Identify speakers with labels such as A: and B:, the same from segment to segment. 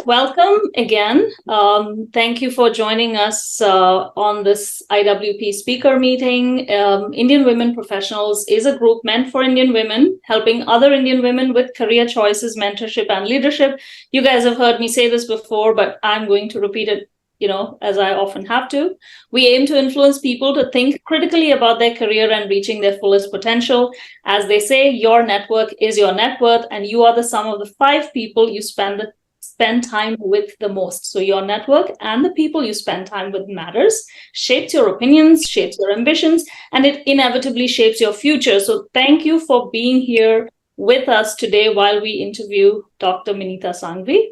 A: welcome again. Thank you for joining us on this IWP speaker meeting. Indian Women Professionals is a group meant for Indian women, helping other Indian women with career choices, mentorship, and leadership. You guys have heard me say this before, but I'm going to repeat it, as I often have to. We aim to influence people to think critically about their career and reaching their fullest potential. As they say, your network is your net worth, and you are the sum of the 5 people you spend time with the most. So your network and the people you spend time with matters, shapes your opinions, shapes your ambitions, and it inevitably shapes your future. So thank you for being here with us today while we interview Dr. Minita Sanghvi.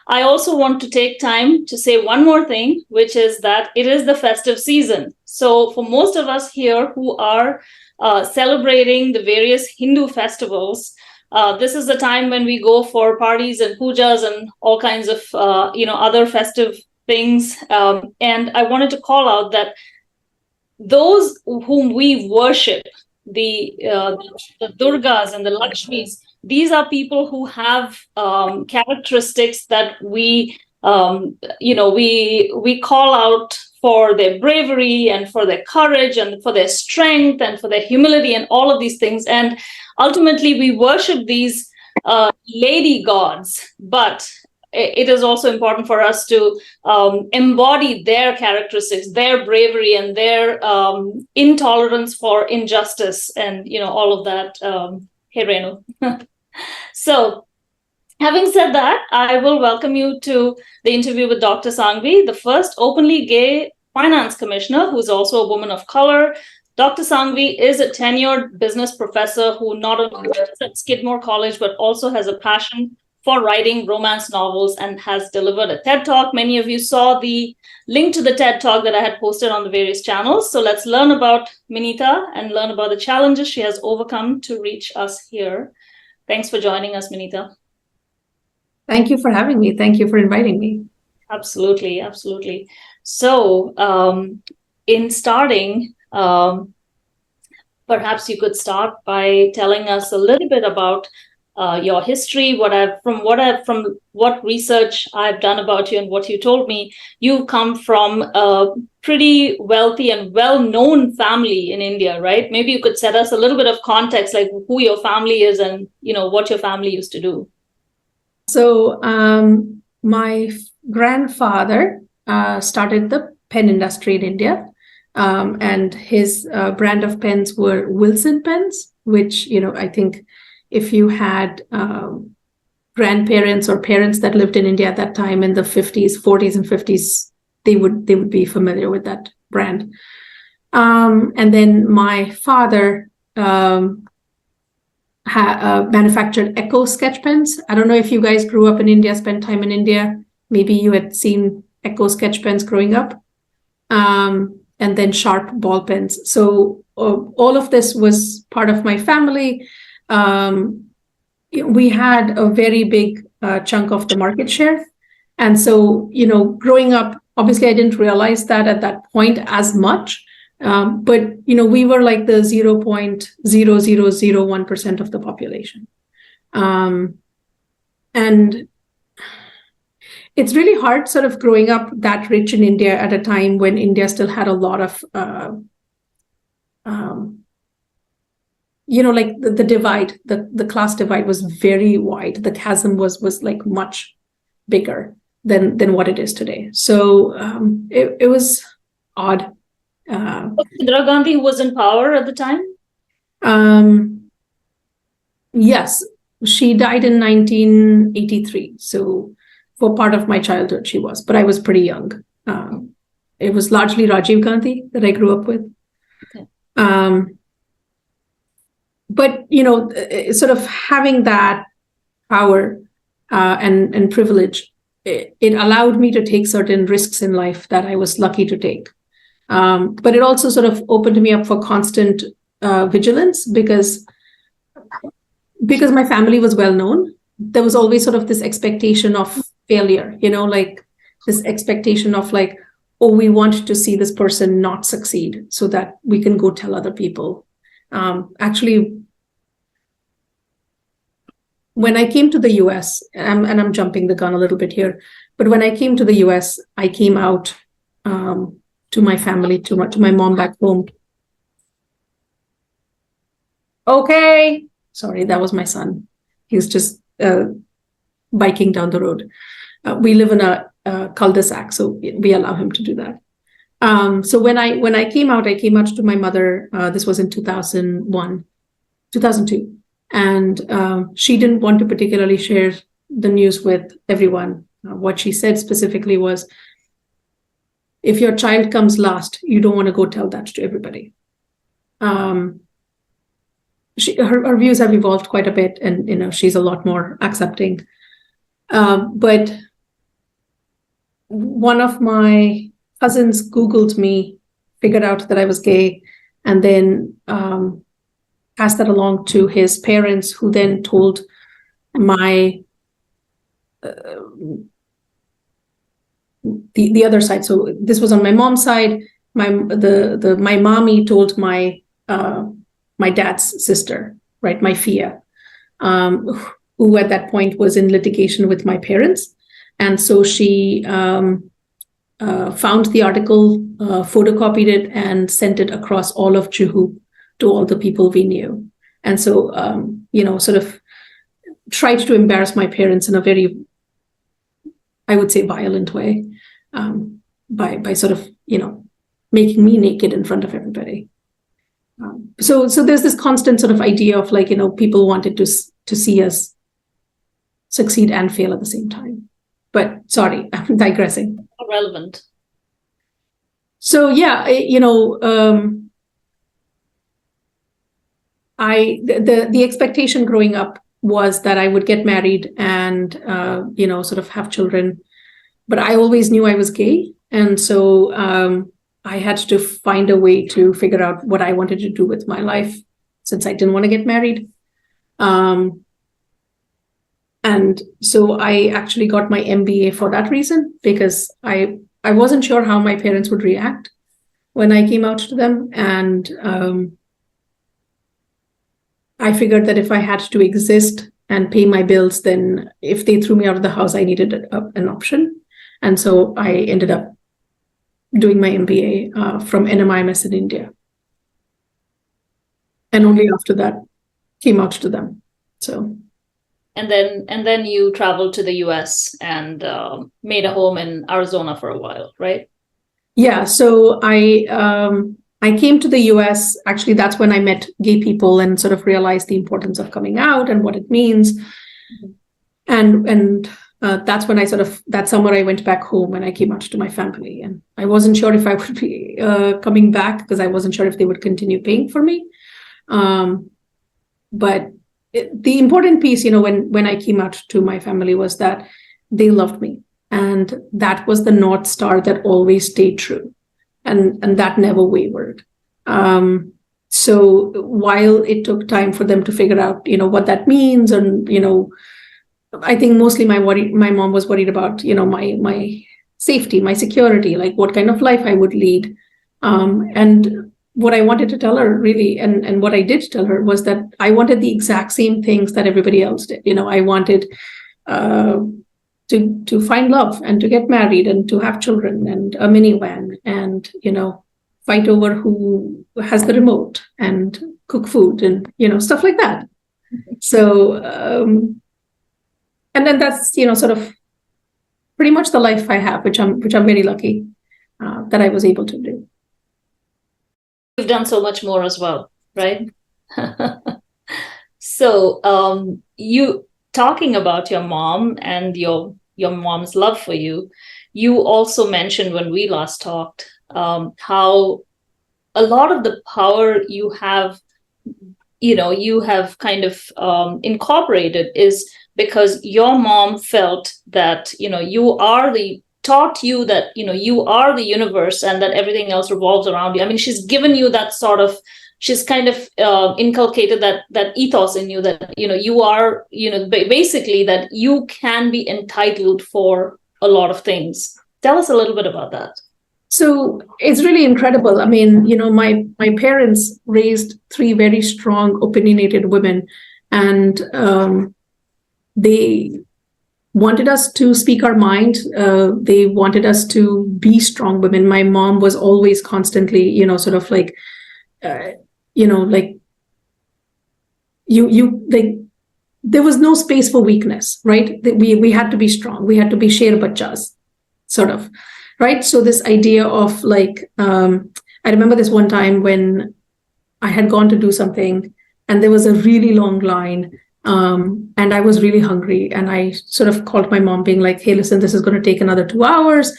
A: I also want to take time to say one more thing, which is that it is the festive season. So for most of us here who are celebrating the various Hindu festivals, this is the time when we go for parties and pujas and all kinds of other festive things. And I wanted to call out that those whom we worship, the Durgas and the Lakshmis, these are people who have characteristics that we call out for their bravery and for their courage and for their strength and for their humility and all of these things. And ultimately, we worship these lady gods, but it is also important for us to embody their characteristics, their bravery, and their intolerance for injustice, and all of that. Hey, Renu. So, having said that, I will welcome you to the interview with Dr. Sanghvi, the first openly gay finance commissioner who's also a woman of color. Dr. Sanghvi is a tenured business professor who not only works at Skidmore College, but also has a passion for writing romance novels and has delivered a TED Talk. Many of you saw the link to the TED Talk that I had posted on the various channels. So let's learn about Minita and learn about the challenges she has overcome to reach us here. Thanks for joining us, Minita.
B: Thank you for having me. Thank you for inviting me.
A: Absolutely, absolutely. So in starting, perhaps you could start by telling us a little bit about your history. From what research I've done about you and what you told me, you come from a pretty wealthy and well-known family in India, right? Maybe you could set us a little bit of context, like who your family is and what your family used to do.
B: So my grandfather started the pen industry in India, and his brand of pens were Wilson pens, which, I think if you had grandparents or parents that lived in India at that time in the 40s and 50s, they would be familiar with that brand. And then my father manufactured Echo sketch pens. I don't know if you guys grew up in India, spent time in India. Maybe you had seen Echo sketch pens growing up. And then Sharp ball pens. So all of this was part of my family. We had a very big chunk of the market share. And so, growing up, obviously I didn't realize that at that point as much. But, we were like the 0.0001% of the population. And it's really hard sort of growing up that rich in India at a time when India still had a lot of, like the divide, the class divide was very wide. The chasm was like much bigger than what it is today. So it was odd.
A: Indira Gandhi was in power at the time?
B: Yes, she died in 1983. So for part of my childhood, she was, but I was pretty young. It was largely Rajiv Gandhi that I grew up with.
A: Okay.
B: But, sort of having that power and privilege, it allowed me to take certain risks in life that I was lucky to take. But it also sort of opened me up for constant vigilance because my family was well known. There was always sort of this expectation of failure, like this expectation of like, oh, we want to see this person not succeed so that we can go tell other people. Actually, when I came to the US, and I'm jumping the gun a little bit here, but when I came to the US, I came out to my family, to my mom back home. Okay. Sorry, that was my son. He's just biking down the road. We live in a cul-de-sac, so we allow him to do that. So when I came out to my mother. This was in 2002, and she didn't want to particularly share the news with everyone. What she said specifically was, if your child comes last, you don't want to go tell that to everybody. Her views have evolved quite a bit, and she's a lot more accepting. But one of my cousins Googled me, figured out that I was gay, and then passed that along to his parents, who then told my the other side. So this was on my mom's side. My mommy told my dad's sister, right, my Fia, who at that point was in litigation with my parents. And so she found the article, photocopied it, and sent it across all of Juhu to all the people we knew. And so, sort of tried to embarrass my parents in a very, I would say, violent way, by sort of, making me naked in front of everybody. So there's this constant sort of idea of like, people wanted to see us succeed and fail at the same time. But sorry, I'm digressing.
A: Relevant.
B: So yeah, the expectation growing up was that I would get married and sort of have children, but I always knew I was gay, and so I had to find a way to figure out what I wanted to do with my life, since I didn't want to get married. And so I actually got my MBA for that reason, because I wasn't sure how my parents would react when I came out to them. And I figured that if I had to exist and pay my bills, then if they threw me out of the house, I needed an option. And so I ended up doing my MBA from NMIMS in India. And only after that came out to them. So.
A: And then you traveled to the US and made a home in Arizona for a while, right?
B: Yeah. So I came to the US. Actually, that's when I met gay people and sort of realized the importance of coming out and what it means. Mm-hmm. And that's when that summer I went back home and I came out to my family. And I wasn't sure if I would be coming back, because I wasn't sure if they would continue paying for me. But the important piece, when I came out to my family, was that they loved me. And that was the North Star that always stayed true. And that never wavered. So while it took time for them to figure out, what that means, and, I think mostly my mom was worried about, my safety, my security, like what kind of life I would lead. And what I wanted to tell her, really, and what I did tell her, was that I wanted the exact same things that everybody else did. I wanted to find love and to get married and to have children and a minivan and, fight over who has the remote and cook food and, stuff like that. So, and then that's, sort of pretty much the life I have, which I'm very lucky that I was able to do.
A: You've done so much more as well, right? So you talking about your mom and your mom's love for you, you also mentioned when we last talked how a lot of the power you have kind of incorporated is because your mom felt that taught you that you are the universe and that everything else revolves around you. I mean, she's given you that sort of, she's kind of inculcated that ethos in you, that you are basically that you can be entitled for a lot of things. Tell us a little bit about that.
B: So it's really incredible. I mean, my parents raised three very strong, opinionated women, and they wanted us to speak our mind. They wanted us to be strong women. My mom was always constantly, sort of like, like like there was no space for weakness, right? We had to be strong. We had to be sher bacchas, sort of, right? So this idea of like, I remember this one time when I had gone to do something and there was a really long line. And I was really hungry, and I sort of called my mom being like, hey, listen, this is going to take another 2 hours.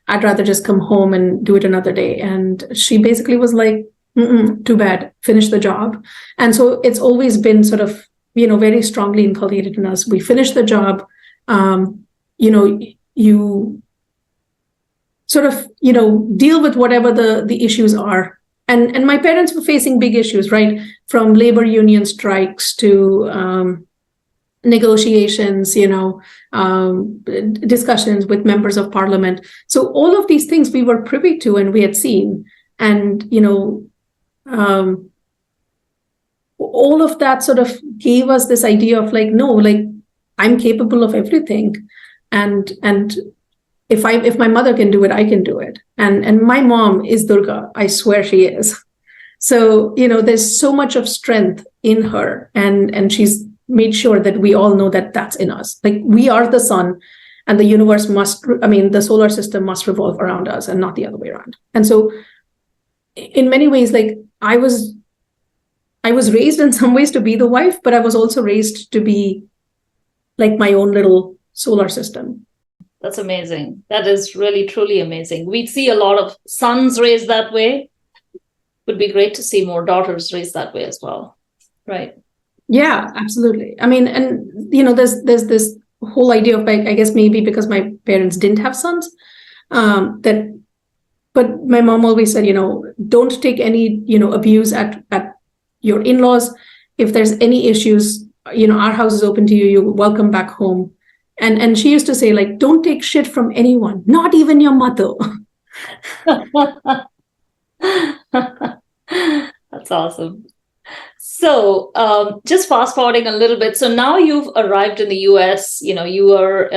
B: I'd rather just come home and do it another day. And she basically was like, too bad, finish the job. And so it's always been sort of, very strongly inculcated in us. We finish the job, you sort of, deal with whatever the issues are. And my parents were facing big issues, right? From labor union strikes to negotiations, discussions with members of parliament. So all of these things we were privy to and we had seen. And, all of that sort of gave us this idea of like, no, like I'm capable of everything. And if my mother can do it, I can do it. And my mom is Durga. I swear she is. So, there's so much of strength in her, and she's made sure that we all know that that's in us. Like we are the sun, and the universe the solar system must revolve around us and not the other way around. And so in many ways, like I was raised in some ways to be the wife, but I was also raised to be like my own little solar system.
A: That's amazing. That is really, truly amazing. We see a lot of sons raised that way. Would be great to see more daughters raised that way as well. Right.
B: Yeah, absolutely. I mean, and, there's this whole idea of, I guess maybe because my parents didn't have sons, but my mom always said, don't take any, abuse at your in-laws. If there's any issues, our house is open to you. You're welcome back home. And she used to say, like, don't take shit from anyone, not even your mother.
A: That's awesome. So just fast forwarding a little bit. So now you've arrived in the US, you are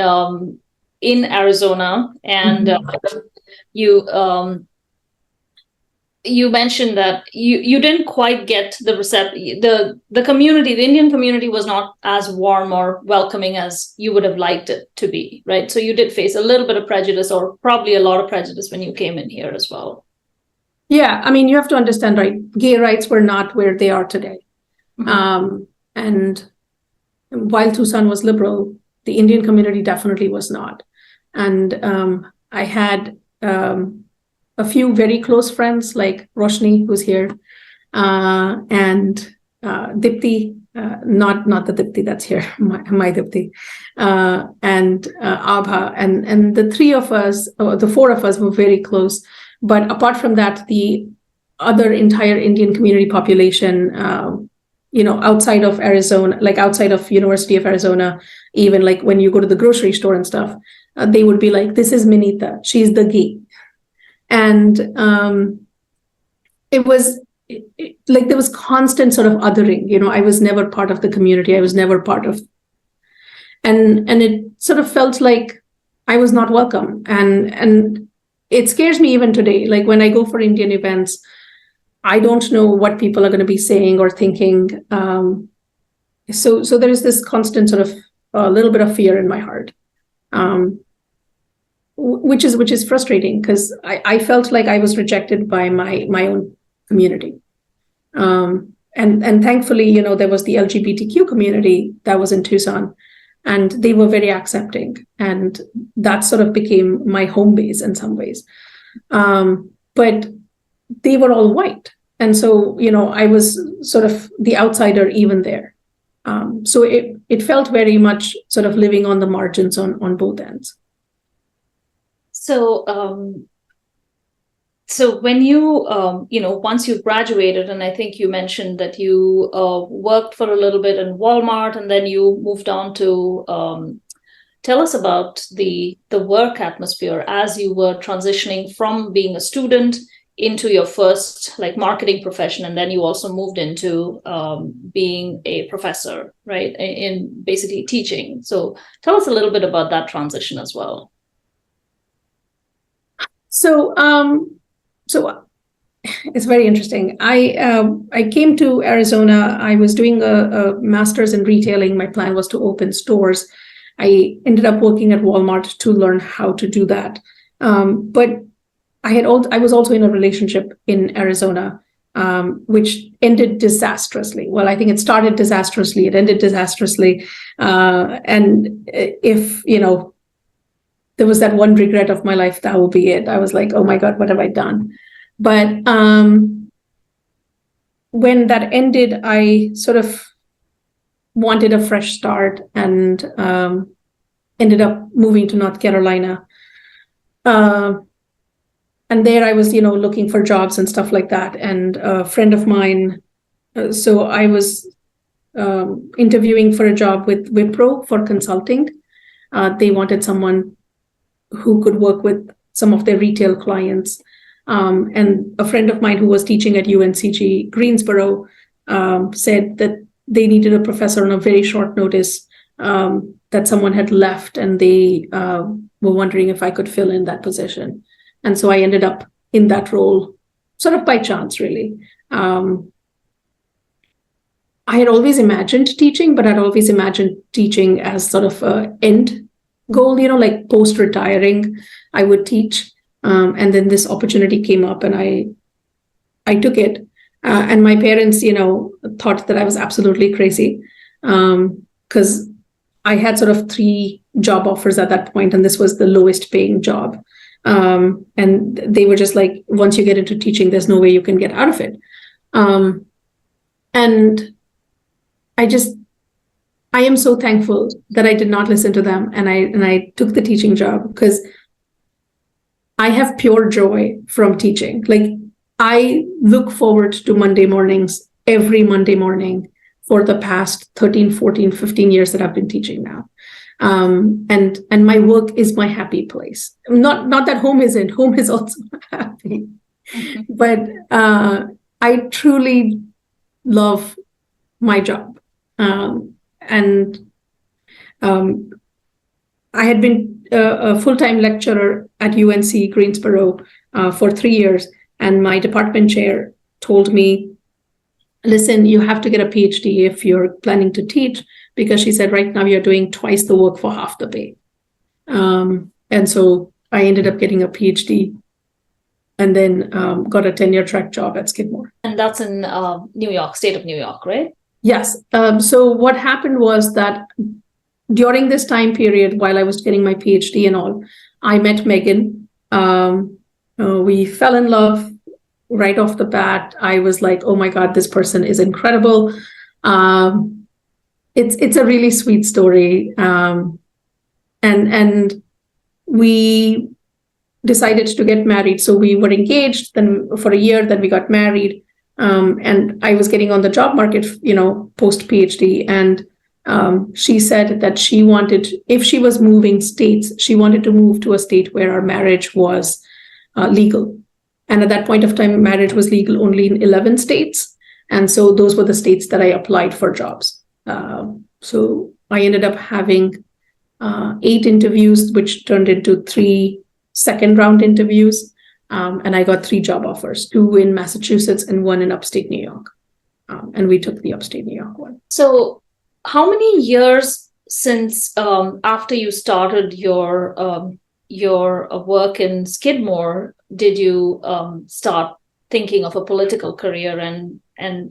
A: in Arizona, and you mentioned that you didn't quite get the community, the Indian community was not as warm or welcoming as you would have liked it to be, right? So you did face a little bit of prejudice, or probably a lot of prejudice, when you came in here as well.
B: Yeah, I mean, you have to understand, right? Gay rights were not where they are today. And while Tucson was liberal, the Indian community definitely was not. And I had a few very close friends like Roshni, who's here, and Dipti, not the Dipti that's here, my Dipti, and Abha, and the three of us, or the four of us, were very close. But apart from that, the other entire Indian community population, outside of Arizona, like outside of University of Arizona, even like when you go to the grocery store and stuff, they would be like, this is Minita, she's the gay. And it was like there was constant sort of othering. I was never part of the community. I was never part of, and it sort of felt like I was not welcome. And it scares me even today. Like when I go for Indian events, I don't know what people are going to be saying or thinking. So there is this constant sort of a little bit of fear in my heart. Which is frustrating, because I felt like I was rejected by my own community. And thankfully, there was the LGBTQ community that was in Tucson, and they were very accepting. And that sort of became my home base in some ways. But they were all white. And so, I was sort of the outsider even there. So it felt very much sort of living on the margins on both ends.
A: So, when you, once you graduated, and I think you mentioned that you worked for a little bit in Walmart, and then you moved on to tell us about the work atmosphere as you were transitioning from being a student into your first like marketing profession, and then you also moved into being a professor, right, in basically teaching. So tell us a little bit about that transition as well.
B: So it's very interesting. I came to Arizona. I was doing a master's in retailing. My plan was to open stores. I ended up working at Walmart to learn how to do that. But I was also in a relationship in Arizona, which ended disastrously. Well, I think it started disastrously. It ended disastrously. And if, there was that one regret of my life, that will be it. I was like, oh my God, what have I done? But when that ended, I sort of wanted a fresh start and ended up moving to North Carolina. And there I was, looking for jobs and stuff like that. And a friend of mine, so I was interviewing for a job with Wipro for consulting. They wanted someone who could work with some of their retail clients. And a friend of mine who was teaching at UNCG Greensboro said that they needed a professor on a very short notice, that someone had left, and they were wondering if I could fill in that position. And so I ended up in that role sort of by chance, really. I had always imagined teaching, but I'd always imagined teaching as sort of an end goal, like post-retiring, I would teach. And then this opportunity came up and I took it. And my parents, thought that I was absolutely crazy, because I had sort of 3 job offers at that point, and this was the lowest paying job. And they were just like, once you get into teaching, there's no way you can get out of it. And I am so thankful that I did not listen to them, and I took the teaching job, because I have pure joy from teaching. Like, I look forward to Monday mornings, every Monday morning for the past 13, 14, 15 years that I've been teaching now. And my work is my happy place. Not that home isn't. Home is also happy. But I truly love my job. And I had been a full-time lecturer at UNC Greensboro for 3 years, and my department chair told me, listen, you have to get a PhD if you're planning to teach, because she said, right now you're doing twice the work for half the pay. And so I ended up getting a PhD, and then got a tenure track job at Skidmore.
A: And that's in New York, state of New York, right?
B: Yes. So what happened was that during this time period, while I was getting my PhD and all, I met Megan. We fell in love right off the bat. I was like, oh my God, this person is incredible. It's a really sweet story. And we decided to get married. So we were engaged then for a year, then we got married. And I was getting on the job market, post PhD. And she said that she wanted, if she was moving states, she wanted to move to a state where our marriage was legal. And at that point of time, marriage was legal only in 11 states. And so those were the states that I applied for jobs. So I ended up having 8 interviews, which turned into 3 second-round interviews. And I got 3 job offers, 2 in Massachusetts and 1 in upstate New York. And we took the upstate New York one.
A: So how many years since after you started your work in Skidmore did you start thinking of a political career, and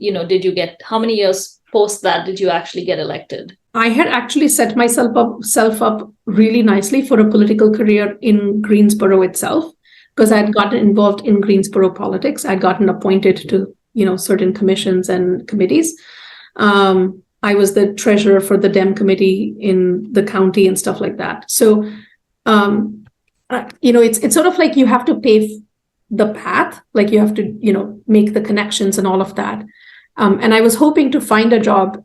A: did you get, how many years post that did you actually get elected?
B: I had actually set myself up really nicely for a political career in Greensboro itself, because I had gotten involved in Greensboro politics. I'd gotten appointed to, certain commissions and committees. I was the treasurer for the Dem committee in the county and stuff like that. So, it's sort of like you have to pave the path, like you have to, make the connections and all of that. And I was hoping to find a job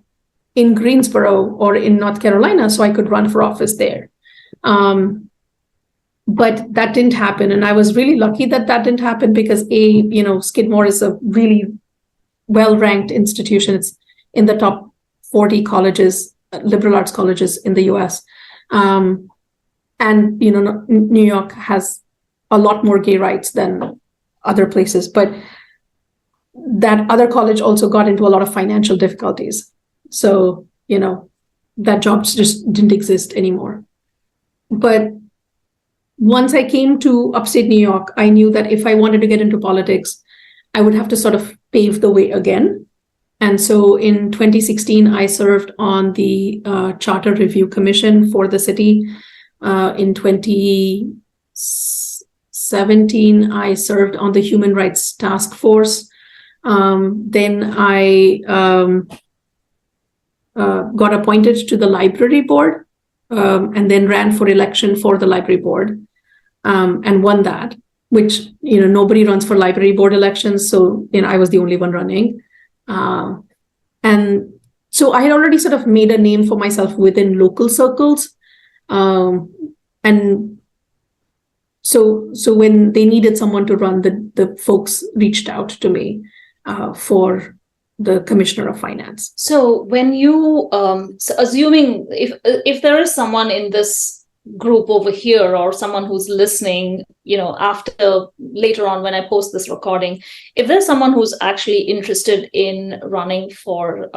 B: in Greensboro or in North Carolina so I could run for office there. But that didn't happen. And I was really lucky that didn't happen because Skidmore is a really well-ranked institution. It's in the top 40 colleges, liberal arts colleges in the US. And, New York has a lot more gay rights than other places. But that other college also got into a lot of financial difficulties. So, that job just didn't exist anymore. But once I came to upstate New York, I knew that if I wanted to get into politics, I would have to sort of pave the way again. And so in 2016, I served on the Charter Review Commission for the city. In 2017, I served on the Human Rights Task Force. Then I got appointed to the library board, and then ran for election for the library board, and won that, which, nobody runs for library board elections. So, I was the only one running. And so I had already sort of made a name for myself within local circles. And so when they needed someone to run, the folks reached out to me for the Commissioner of Finance.
A: So when you, assuming if there is someone in this group over here or someone who's listening, after later on when I post this recording, if there's someone who's actually interested in running for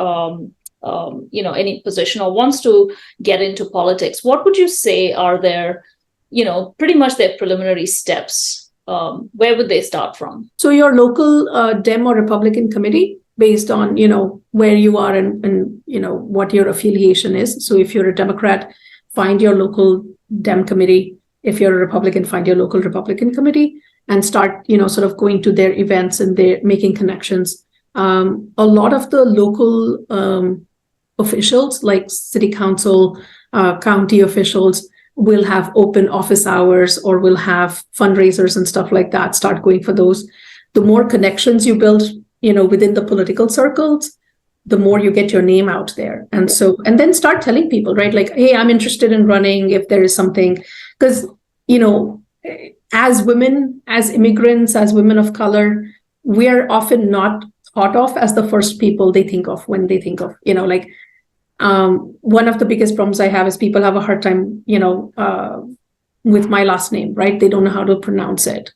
A: any position or wants to get into politics, what would you say are their, pretty much their preliminary steps? Where would they start from?
B: So your local Dem or Republican committee, based on, where you are and what your affiliation is. So if you're a Democrat, find your local Dem committee. If you're a Republican, find your local Republican committee and start, sort of going to their events and they're making connections. A lot of the local officials, like city council, county officials, will have open office hours or will have fundraisers and stuff like that. Start going for those. The more connections you build, within the political circles, the more you get your name out there. And then start telling people, right? Like, hey, I'm interested in running if there is something, because, as women, as immigrants, as women of color, we are often not thought of as the first people they think of when they think of, one of the biggest problems I have is people have a hard time, with my last name, right? They don't know how to pronounce it.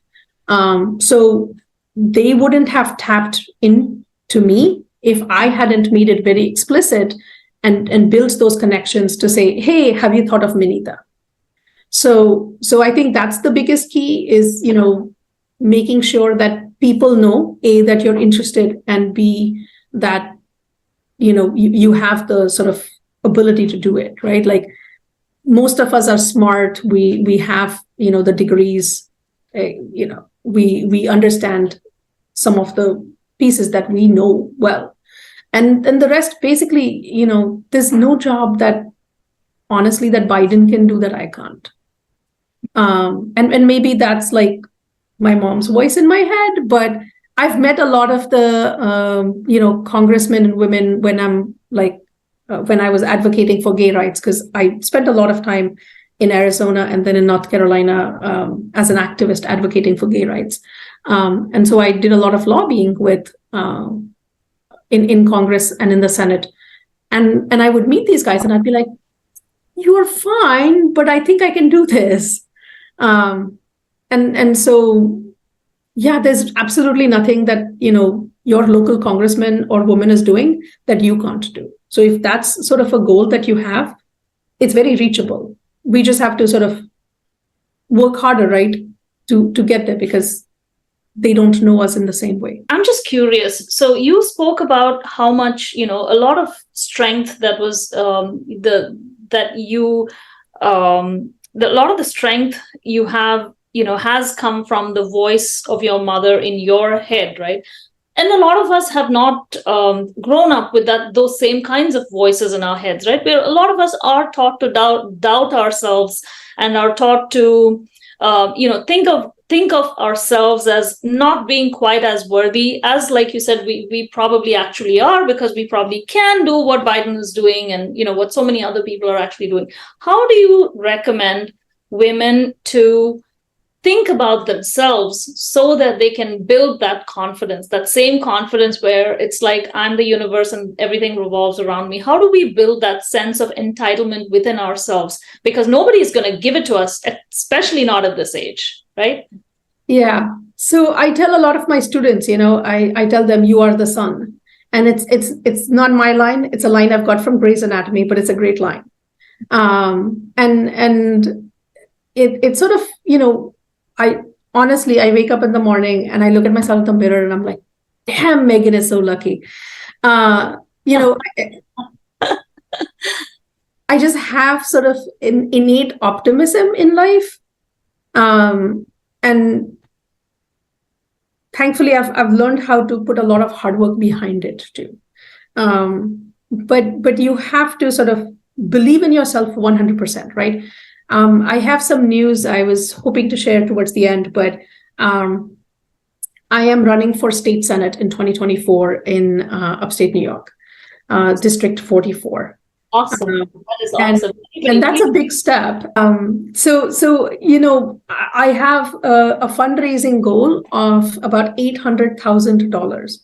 B: So they wouldn't have tapped into me if I hadn't made it very explicit and built those connections to say, hey, have you thought of Minita? So I think that's the biggest key is, making sure that people know, A, that you're interested, and B, that, you have the sort of ability to do it, right? Like most of us are smart. We have, the degrees, we understand some of the pieces that we know well. And the rest, basically, there's no job that, honestly, that Biden can do that I can't. And maybe that's like my mom's voice in my head, but I've met a lot of the, congressmen and women when I'm like, when I was advocating for gay rights, because I spent a lot of time in Arizona and then in North Carolina as an activist advocating for gay rights. And so I did a lot of lobbying with in Congress and in the Senate. And I would meet these guys and I'd be like, you're fine, but I think I can do this. And so, yeah, there's absolutely nothing that, your local congressman or woman is doing that you can't do. So if that's sort of a goal that you have, it's very reachable. We just have to sort of work harder, right, to get there, because they don't know us in the same way.
A: I'm just curious. So you spoke about how much, a lot of strength that was a lot of the strength you have, has come from the voice of your mother in your head, right? And a lot of us have not grown up with those same kinds of voices in our heads, right? Where a lot of us are taught to doubt ourselves and are taught to, think of ourselves as not being quite as worthy as, like you said, we probably actually are, because we probably can do what Biden is doing and, what so many other people are actually doing. How do you recommend women to think about themselves so that they can build that confidence, that same confidence where it's like, I'm the universe and everything revolves around me? How do we build that sense of entitlement within ourselves? Because nobody is going to give it to us, especially not at this age, right?
B: Yeah. So I tell a lot of my students, I tell them, you are the sun. And it's not my line. It's a line I've got from Grey's Anatomy, but it's a great line. And it's sort of, I honestly, I wake up in the morning and I look at myself in the mirror and I'm like, damn, Megan is so lucky. I just have sort of an innate optimism in life. And thankfully, I've learned how to put a lot of hard work behind it too. But you have to sort of believe in yourself 100%, right? I have some news I was hoping to share towards the end, but I am running for state senate in 2024 in upstate New York, District 44.
A: Awesome. That is awesome.
B: And that's a big step. So I have a fundraising goal of about $800,000.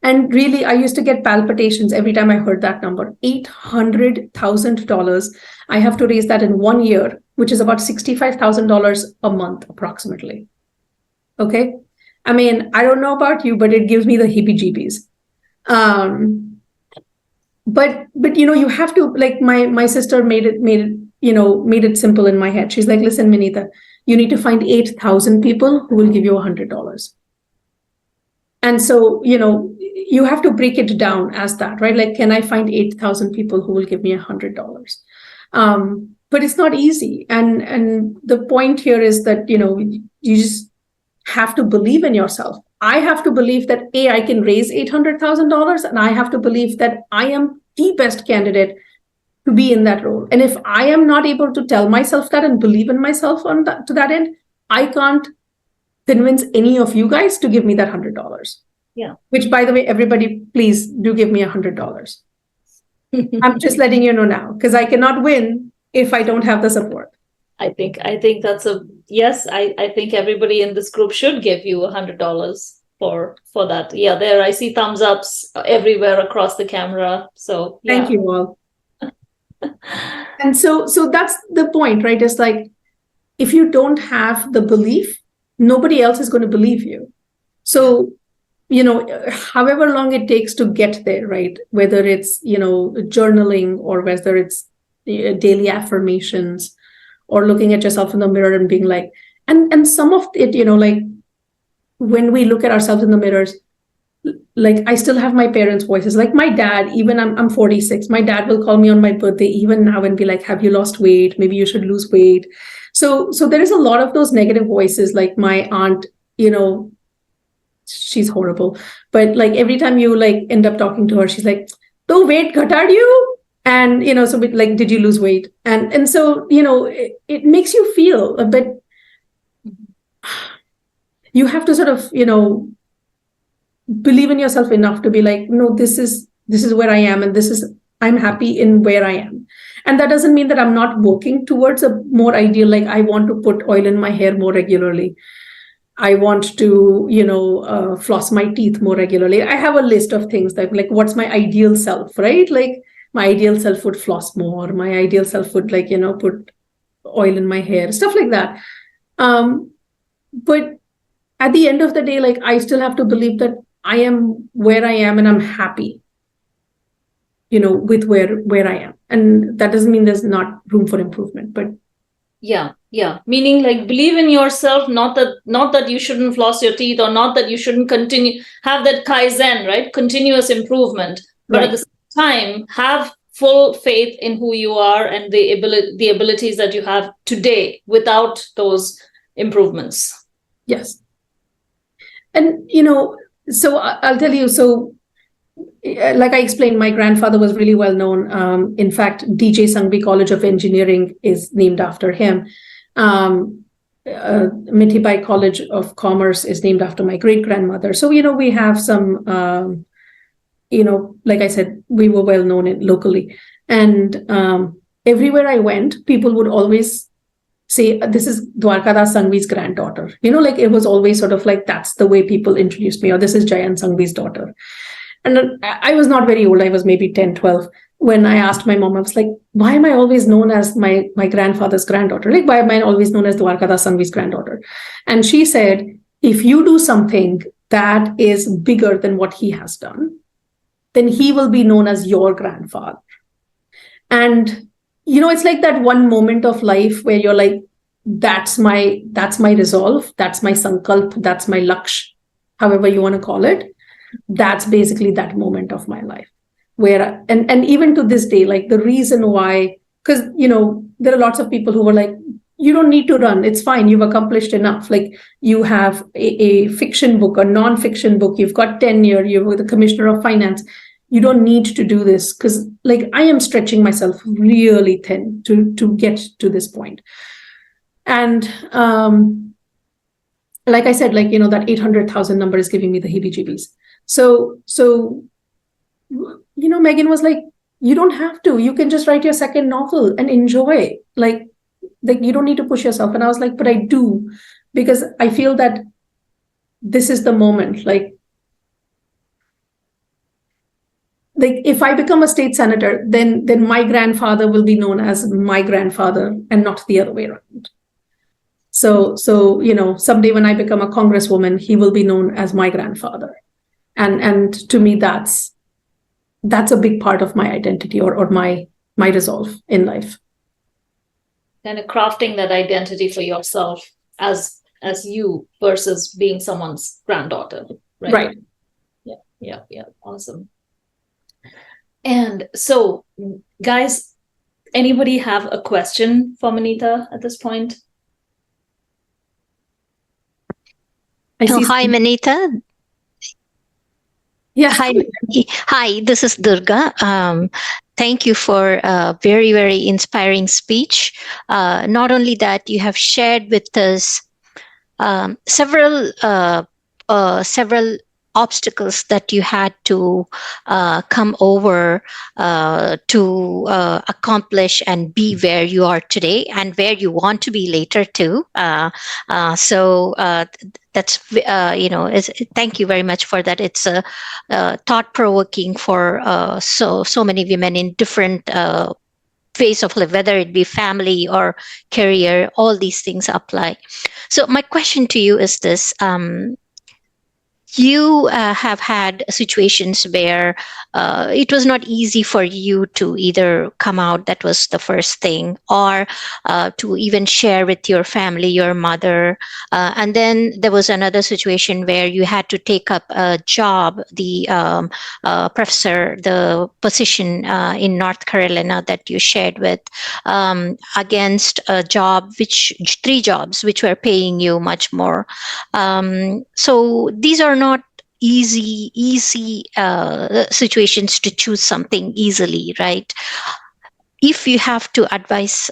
B: And really, I used to get palpitations every time I heard that number. $800,000. I have to raise that in 1 year, which is about $65,000 a month, approximately. Okay. I mean, I don't know about you, but it gives me the heebie-jeebies. But you have to, like, my sister made it simple in my head. She's like, listen, Minita, you need to find 8,000 people who will give you $100. And so, you have to break it down as that, right? Like, can I find 8,000 people who will give me $100? But it's not easy. And the point here is that, you just have to believe in yourself. I have to believe that, I can raise $800,000, and I have to believe that I am the best candidate to be in that role. And if I am not able to tell myself that and believe in myself to that end, I can't convince any of you guys to give me that $100.
A: Yeah.
B: Which, by the way, everybody, please do give me $100. I'm just letting you know now, because I cannot win if I don't have the support.
A: I think that's yes. I think everybody in this group should give you $100 for that. Yeah, there I see thumbs ups everywhere across the camera. So yeah.
B: Thank you all. And so that's the point, right? It's like, if you don't have the belief, nobody else is going to believe you. So, however long it takes to get there, right? Whether it's, journaling, or whether it's daily affirmations, or looking at yourself in the mirror and being like, and some of it, like, when we look at ourselves in the mirrors, like, I still have my parents' voices. Like, my dad, even I'm 46, my dad will call me on my birthday even now and be like, have you lost weight? Maybe you should lose weight. So there is a lot of those negative voices. Like, my aunt, she's horrible, but like, every time you like end up talking to her, she's like, "To weight ghatad you?" And so like, did you lose weight? And so it makes you feel a bit. You have to sort of believe in yourself enough to be like, no, this is where I am, and I'm happy in where I am. And that doesn't mean that I'm not working towards a more ideal, like, I want to put oil in my hair more regularly. I want to, floss my teeth more regularly. I have a list of things that, like, what's my ideal self, right? Like, my ideal self would floss more. My ideal self would, like, put oil in my hair, stuff like that. But at the end of the day, like, I still have to believe that I am where I am and I'm happy, with where I am. And that doesn't mean there's not room for improvement, but
A: yeah. Meaning, like, believe in yourself, not that you shouldn't floss your teeth, or not that you shouldn't continue, have that Kaizen, right? Continuous improvement. But right. At the same time, have full faith in who you are and the abilities that you have today without those improvements.
B: Yes. And, so I'll tell you, so like I explained, my grandfather was really well known. In fact, DJ Sanghvi College of Engineering is named after him. Mithibai College of Commerce is named after my great-grandmother. So, we have some, like I said, we were well known locally. And everywhere I went, people would always say, this is Dwarkada's Sanghvi's granddaughter. Like it was always sort of like, that's the way people introduced me, or this is Jayan Sanghvi's daughter. And I was not very old. I was maybe 10, 12. When I asked my mom, I was like, why am I always known as my grandfather's granddaughter? Like, why am I always known as Dwarkada Sanghvi's granddaughter? And she said, if you do something that is bigger than what he has done, then he will be known as your grandfather. And, it's like that one moment of life where you're like, that's my resolve, that's my sankalp, that's my laksh, however you want to call it. That's basically that moment of my life where, and even to this day, like the reason why, because, there are lots of people who were like, you don't need to run. It's fine. You've accomplished enough. Like you have a fiction book, a non-fiction book. You've got tenure. You're the commissioner of finance. You don't need to do this, because like I am stretching myself really thin to get to this point. And like I said, like, that 800,000 number is giving me the heebie-jeebies. So, Megan was like, you don't have to. You can just write your second novel and enjoy. Like you don't need to push yourself. And I was like, but I do, because I feel that this is the moment. Like if I become a state senator, then my grandfather will be known as my grandfather and not the other way around. So someday when I become a congresswoman, he will be known as my grandfather. And to me, that's a big part of my identity or my resolve in life.
A: Kind of crafting that identity for yourself as you versus being someone's granddaughter.
B: Right.
A: Yeah. Awesome. And so, guys, anybody have a question for Minita at this point?
C: Hi, Minita.
B: Yes.
C: Hi, this is Durga. Thank you for a very, very inspiring speech. Not only that, you have shared with us several obstacles that you had to come over to accomplish and be where you are today and where you want to be later too. So that's thank you very much for that. It's thought provoking for so many women in different phase of life, whether it be family or career. All these things apply. So my question to you is this. You have had situations where it was not easy for you to either come out, that was the first thing, or to even share with your family, your mother. And then there was another situation where you had to take up a job, the professor, the position in North Carolina that you shared with, against a job, three jobs, which were paying you much more. So these are not easy situations to choose something easily, right? If you have to advise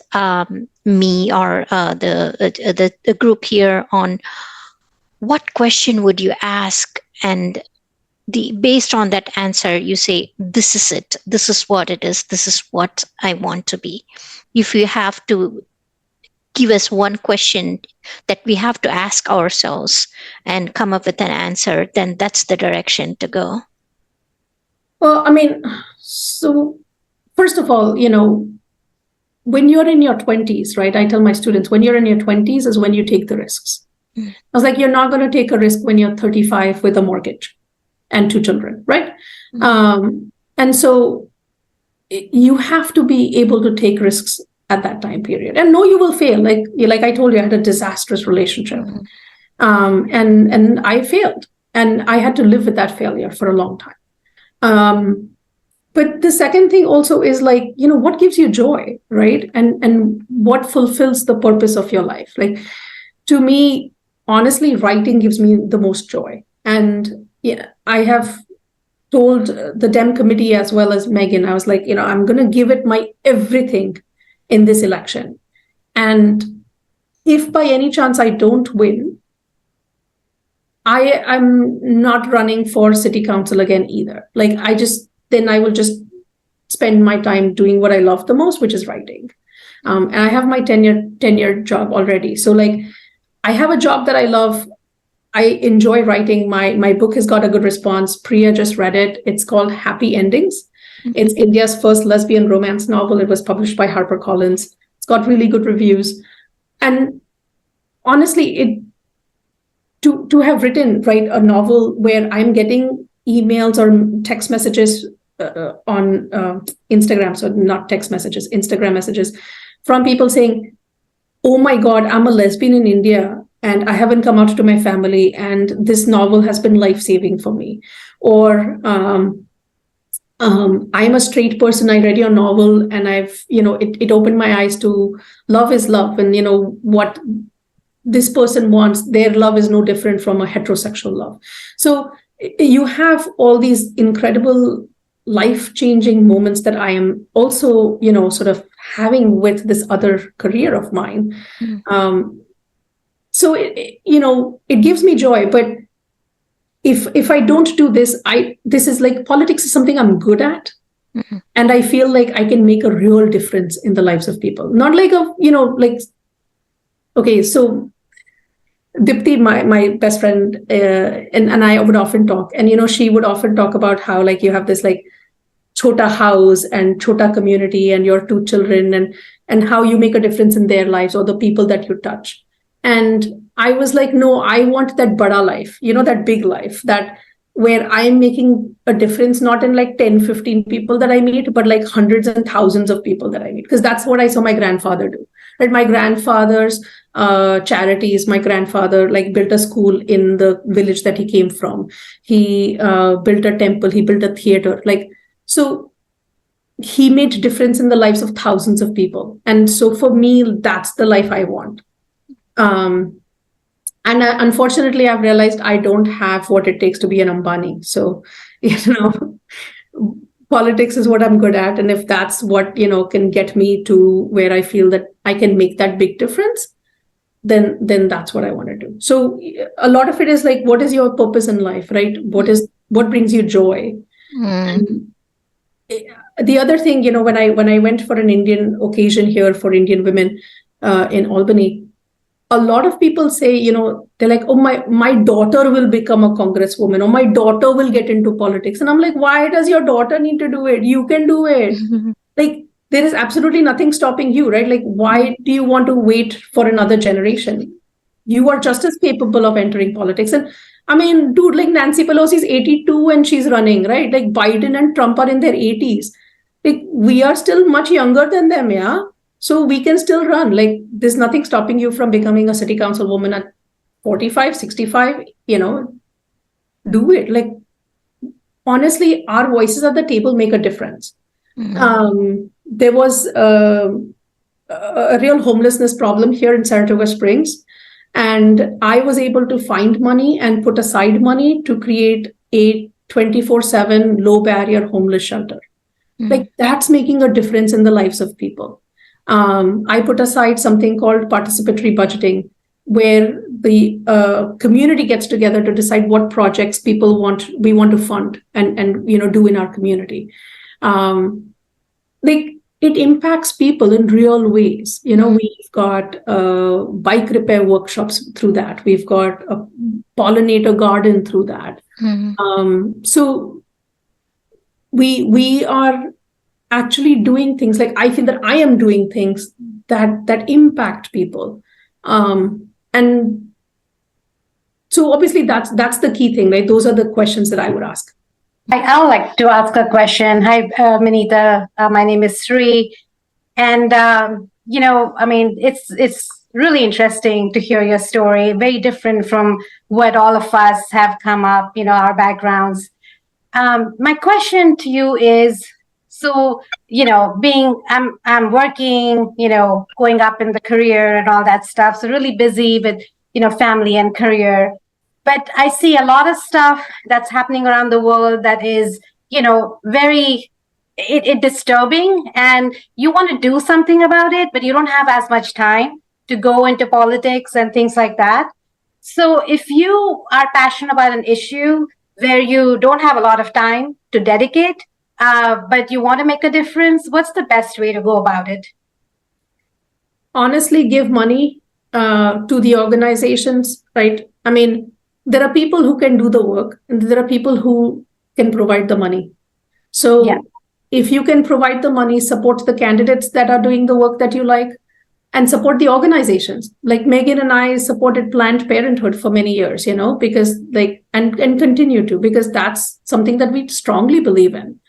C: me or the group here on what question would you ask, and based on that answer, you say, this is it, this is what it is, this is what I want to be. If you have to give us one question that we have to ask ourselves and come up with an answer, then that's the direction to go.
B: Well, I mean, so first of all, when you're in your 20s, right? I tell my students, when you're in your 20s is when you take the risks. I was like, you're not going to take a risk when you're 35 with a mortgage and 2 children, right? And so you have to be able to take risks at that time period, and know you will fail. Like I told you, I had a disastrous relationship, and I failed, and I had to live with that failure for a long time. But the second thing also is like, what gives you joy, right? And what fulfills the purpose of your life? Like, to me, honestly, writing gives me the most joy. And I have told the Dem committee as well as Megan, I was like, I'm going to give it my everything in this election. And if by any chance I don't win, I'm not running for city council again either. Like I will just spend my time doing what I love the most, which is writing. And I have my tenure job already. So like, I have a job that I love. I enjoy writing. My book has got a good response. Priya just read it. It's called Happy Endings. It's India's first lesbian romance novel. It was published by HarperCollins. It's got really good reviews. And honestly, to have written, right, a novel where I'm getting emails or text messages on Instagram, so not text messages, Instagram messages from people saying, oh my God, I'm a lesbian in India and I haven't come out to my family, and this novel has been life-saving for me. Or I'm a straight person, I read your novel and it opened my eyes to love is love, and what this person wants, their love is no different from a heterosexual love. So you have all these incredible life-changing moments that I am also, sort of having with this other career of mine. So it gives me joy. But if I don't do this, this is like, politics is something I'm good at. And I feel like I can make a real difference in the lives of people. Not like okay, so Dipti, my best friend, and I would often talk, and she would often talk about how like you have this like chota house and chota community and your 2 children, and how you make a difference in their lives or the people that you touch. And I was like, no, I want that bada life, that big life, that where I'm making a difference, not in like 10, 15 people that I meet, but like hundreds and thousands of people that I meet. Because that's what I saw my grandfather do. Right? My grandfather's charities, my grandfather like built a school in the village that he came from. He built a temple, he built a theater. Like, so he made difference in the lives of thousands of people. And so for me, that's the life I want. And unfortunately, I've realized I don't have what it takes to be an Ambani. So, politics is what I'm good at. And if that's what, can get me to where I feel that I can make that big difference, then that's what I want to do. So a lot of it is like, what is your purpose in life, right? What brings you joy? And the other thing, when I went for an Indian occasion here for Indian women in Albany, a lot of people say, they're like, oh, my daughter will become a congresswoman, or my daughter will get into politics. And I'm like, why does your daughter need to do it? You can do it. Like, there is absolutely nothing stopping you, right? Like, why do you want to wait for another generation? You are just as capable of entering politics. And I mean, dude, like Nancy Pelosi is 82 and she's running, right? Like Biden and Trump are in their 80s. Like, we are still much younger than them, yeah? So we can still run. Like, there's nothing stopping you from becoming a city council woman at 45, 65, do it. Like, honestly, our voices at the table make a difference. There was a real homelessness problem here in Saratoga Springs. And I was able to find money and put aside money to create a 24/7 low barrier homeless shelter. Like, that's making a difference in the lives of people. I put aside something called participatory budgeting, where the community gets together to decide what projects we want to fund and do in our community. Like, it impacts people in real ways. We've got bike repair workshops through that. We've got a pollinator garden through that. So we are actually doing things, like I feel that I am doing things that impact people. And so obviously that's the key thing, right? Those are the questions that I would ask.
D: I would like to ask a question. Hi, Minita. My name is Sri. And, I mean, it's really interesting to hear your story, very different from what all of us have come up, our backgrounds. My question to you is, so, I'm working, going up in the career and all that stuff. So really busy with, family and career. But I see a lot of stuff that's happening around the world that is, very disturbing, and you want to do something about it, but you don't have as much time to go into politics and things like that. So if you are passionate about an issue where you don't have a lot of time to dedicate, but you want to make a difference, what's the best way to go about it?
B: honestly give money to the organizations, right? I mean, there are people who can do the work, and there are people who can provide the money. So
D: Yeah.
B: if you can provide the money, support the candidates that are doing the work that you like, and support the organizations. Like Megan and I supported Planned Parenthood for many years, because and continue to, because that's something that we strongly believe in.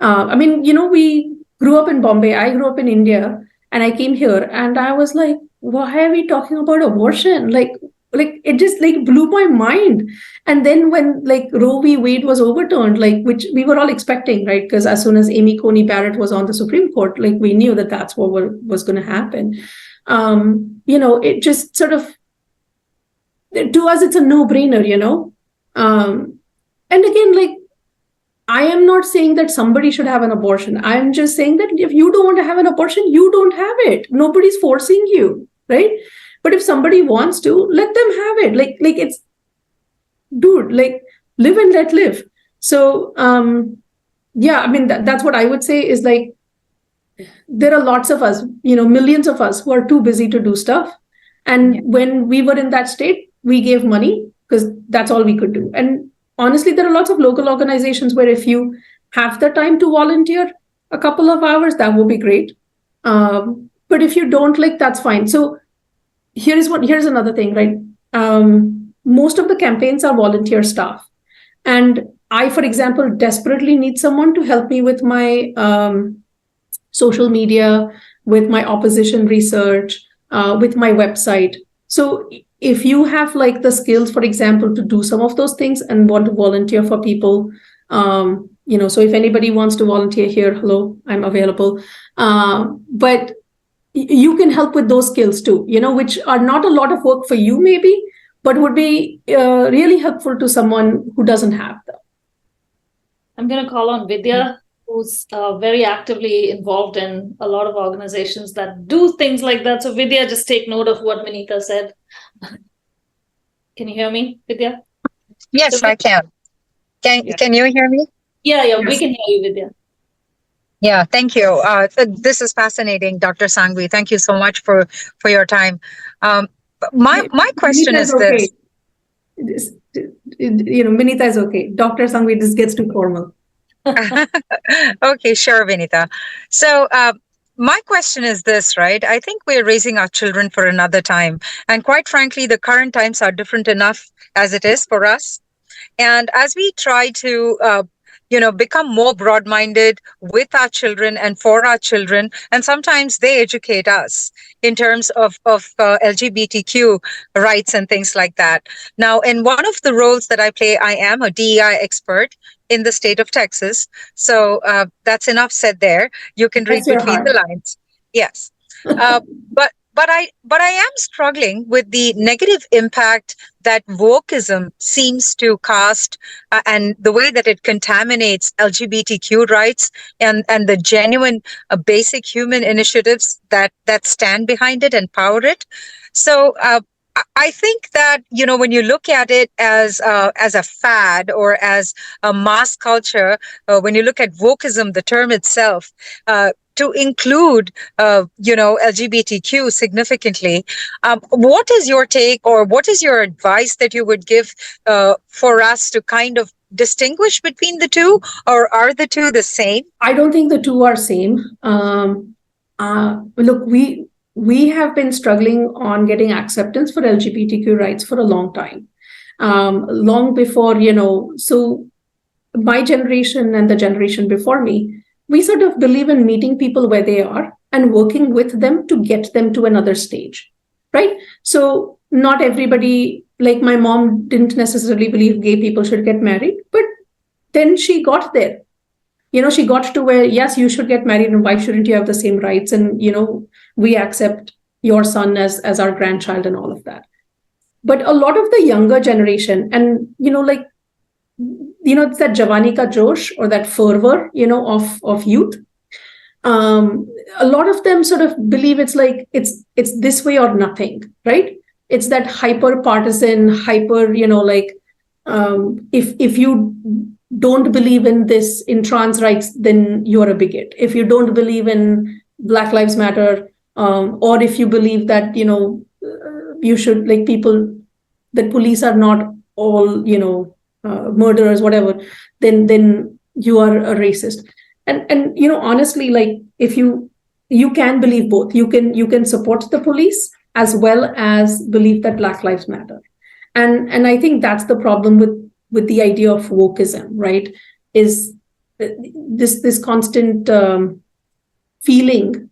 B: I mean, we grew up in Bombay. I grew up in India, and I came here, and I was like, why are we talking about abortion? Like it just like blew my mind. And then when like Roe v. Wade was overturned, like which we were all expecting, right? Because as soon as Amy Coney Barrett was on the Supreme Court, like we knew that that's what was going to happen. It just sort of, to us, it's a no-brainer, and again, like, I am not saying that somebody should have an abortion. I'm just saying that if you don't want to have an abortion, you don't have it. Nobody's forcing you, right? But if somebody wants to, let them have it. Like it's, dude, like live and let live. So, yeah, I mean, that's what I would say is like, there are lots of us, millions of us who are too busy to do stuff. And when we were in that state, we gave money because that's all we could do. And honestly, there are lots of local organizations where if you have the time to volunteer a couple of hours, that would be great. But if you don't, like, that's fine. So here's another thing, right? Most of the campaigns are volunteer staff. And I, for example, desperately need someone to help me with my social media, with my opposition research, with my website. So if you have like the skills, for example, to do some of those things and want to volunteer for people, so if anybody wants to volunteer here, hello, I'm available. But you can help with those skills too, which are not a lot of work for you maybe, but would be really helpful to someone who doesn't have them.
A: I'm going to call on Vidya, who's very actively involved in a lot of organizations that do things like that. So Vidya, just take note of what Minita said. Can you hear me, Vidya?
E: Yes, I can. Can you hear me?
A: Yeah,
B: Yes.
A: we can hear you, Vidya.
E: Yeah, thank you. This is fascinating, Dr. Sanghvi. Thank you so much for your time. My question is
B: okay.
E: this.
B: Minita is okay. Dr. Sanghvi, this gets too formal.
E: Okay, sure, Vinita. So my question is this, right? I think we're raising our children for another time. And quite frankly, the current times are different enough as it is for us. And as we try to become more broad-minded with our children and for our children, and sometimes they educate us in terms of LGBTQ rights and things like that. Now, in one of the roles that I play, I am a DEI expert in the state of Texas. So that's enough said there. You can read between the lines. Yes. But I am struggling with the negative impact that wokeism seems to cast and the way that it contaminates LGBTQ rights and the genuine basic human initiatives that stand behind it and power it. So I think that, when you look at it as a fad or as a mass culture, when you look at wokeism, the term itself, to include, LGBTQ significantly. What is your take or what is your advice that you would give for us to kind of distinguish between the two, or are the two the same?
B: I don't think the two are same. Look, we have been struggling on getting acceptance for LGBTQ rights for a long time. Long before, so my generation and the generation before me, we sort of believe in meeting people where they are and working with them to get them to another stage, right? So not everybody, like my mom didn't necessarily believe gay people should get married, but then she got there. She got to where, yes, you should get married and why shouldn't you have the same rights? And, we accept your son as our grandchild and all of that. But a lot of the younger generation and, it's that Javani ka Josh or that fervor, of youth. A lot of them sort of believe it's like, it's this way or nothing, right? It's that hyper partisan, if you don't believe in this, in trans rights, then you're a bigot. If you don't believe in Black Lives Matter, or if you believe that, you should, like, people, that police are not all, murderers, whatever, then you are a racist. And honestly, like, if you can believe both, you can support the police as well as believe that Black Lives Matter. And I think that's the problem with the idea of wokeism, right? Is this constant feeling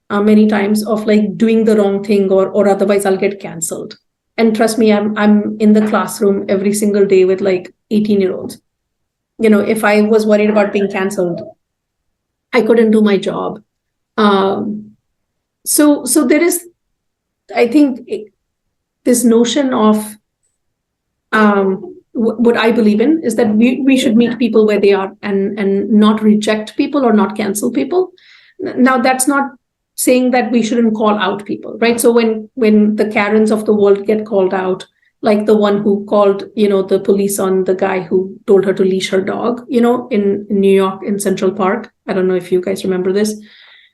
B: many times of like doing the wrong thing, or otherwise I'll get cancelled. And trust me, I'm in the classroom every single day with like 18-year-olds. If I was worried about being cancelled, I couldn't do my job. So there is, I think, this notion of what I believe in is that we should meet people where they are, and not reject people or not cancel people. Now, that's not saying that we shouldn't call out people, right? So when the Karens of the world get called out, like the one who called, the police on the guy who told her to leash her dog, in New York, in Central Park. I don't know if you guys remember this,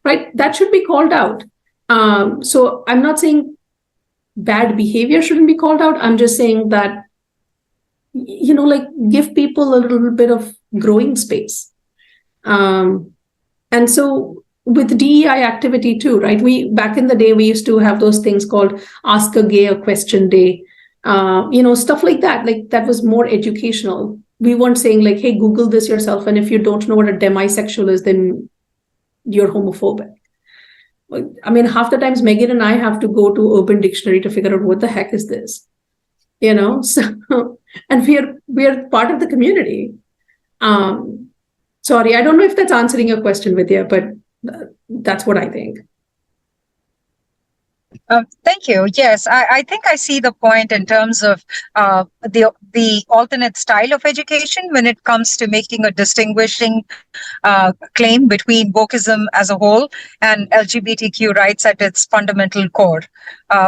B: right? That should be called out. So I'm not saying bad behavior shouldn't be called out. I'm just saying that, like, give people a little bit of growing space. And so with DEI activity too, right? Back in the day, we used to have those things called Ask a Gay a Question Day, stuff like that. Like, that was more educational. We weren't saying like, hey, Google this yourself, and if you don't know what a demisexual is, then you're homophobic. I mean, half the times Megan and I have to go to Urban Dictionary to figure out what the heck is this, so, and we're part of the community. Sorry, I don't know if that's answering your question, Vidya, but that's what I think.
E: Thank you. Yes, I think I see the point in terms of the alternate style of education when it comes to making a distinguishing claim between wokeism as a whole and LGBTQ rights at its fundamental core,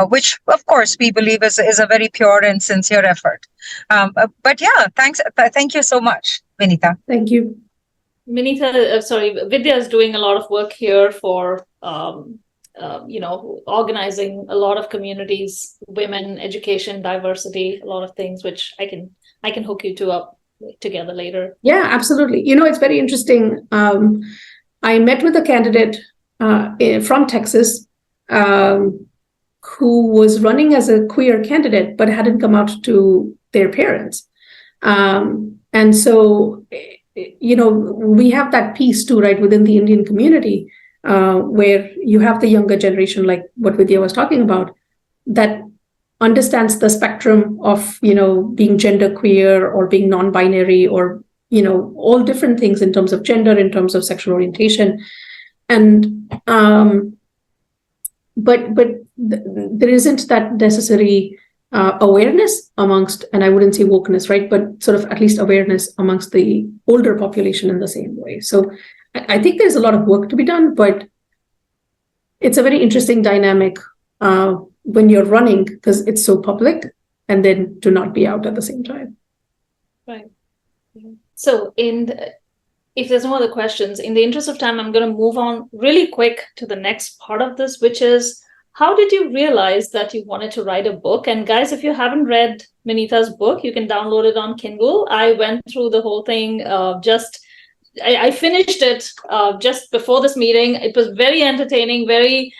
E: which, of course, we believe is a very pure and sincere effort. But yeah, thanks. Thank you so much, Minita.
B: Thank you.
A: Minita, Vidya is doing a lot of work here for organizing a lot of communities, women, education, diversity, a lot of things, which I can hook you two up together later.
B: Yeah, absolutely. It's very interesting. I met with a candidate from Texas who was running as a queer candidate, but hadn't come out to their parents. And so, we have that piece too, right, within the Indian community, where you have the younger generation, like what Vidya was talking about, that understands the spectrum of, being genderqueer or being non-binary, or, all different things in terms of gender, in terms of sexual orientation. And, but there isn't that necessary awareness amongst, and I wouldn't say wokeness, right, but sort of at least awareness amongst the older population in the same way. So I think there's a lot of work to be done, but it's a very interesting dynamic when you're running, because it's so public, and then to not be out at the same time.
A: Right. So if there's no other questions, in the interest of time, I'm going to move on really quick to the next part of this, which is, how did you realize that you wanted to write a book? And guys, if you haven't read Minita's book, you can download it on Kindle. I went through the whole thing I finished it just before this meeting. It was very entertaining, very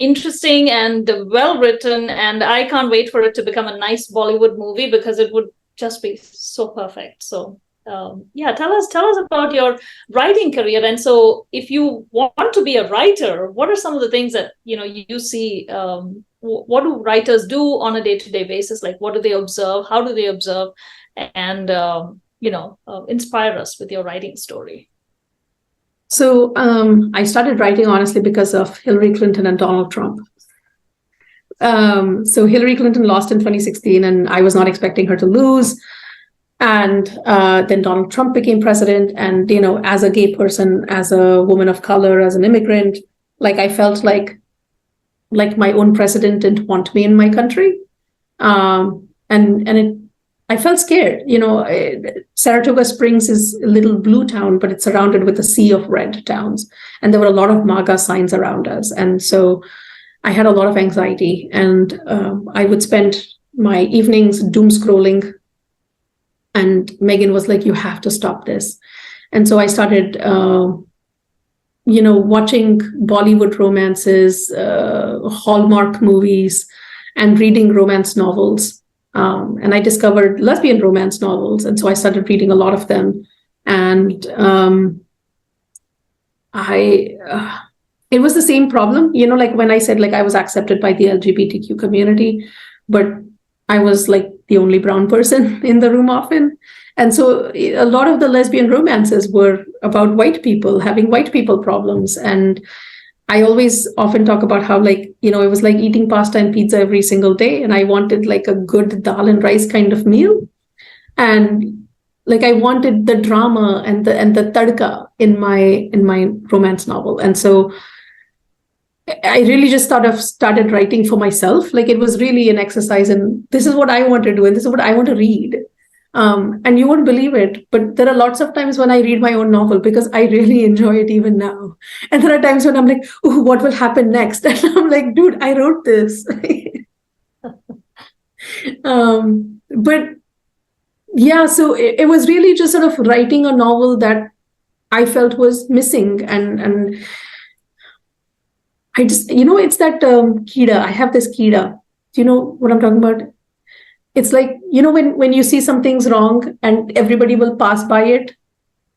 A: interesting, and well written. And I can't wait for it to become a nice Bollywood movie, because it would just be so perfect. So tell us about your writing career. And so if you want to be a writer, what are some of the things that you see? What do writers do on a day-to-day basis? Like, what do they observe? How do they observe? And inspire us with your writing story.
B: So I started writing, honestly, because of Hillary Clinton and Donald Trump. So Hillary Clinton lost in 2016, and I was not expecting her to lose. And then Donald Trump became president. And, as a gay person, as a woman of color, as an immigrant, like, I felt like my own president didn't want me in my country. I felt scared. Saratoga Springs is a little blue town, but it's surrounded with a sea of red towns. And there were a lot of MAGA signs around us. And so I had a lot of anxiety, and I would spend my evenings doom scrolling. And Megan was like, you have to stop this. And so I started, watching Bollywood romances, Hallmark movies, and reading romance novels. And I discovered lesbian romance novels. And so I started reading a lot of them. And it was the same problem, like when I said, like, I was accepted by the LGBTQ community, but I was like the only brown person in the room often. And so a lot of the lesbian romances were about white people having white people problems. And I always often talk about how, like, it was like eating pasta and pizza every single day. And I wanted like a good dal and rice kind of meal. And like, I wanted the drama and the tadka in my romance novel. And so I really just started writing for myself. Like, it was really an exercise, and this is what I want to do, and this is what I want to read. And you won't believe it, but there are lots of times when I read my own novel because I really enjoy it even now. And there are times when I'm like, "Ooh, what will happen next?" And I'm like, dude, I wrote this. But yeah, so it was really just sort of writing a novel that I felt was missing. And I just, it's that kida. I have this kida. Do you know what I'm talking about? It's like, when you see something's wrong and everybody will pass by it.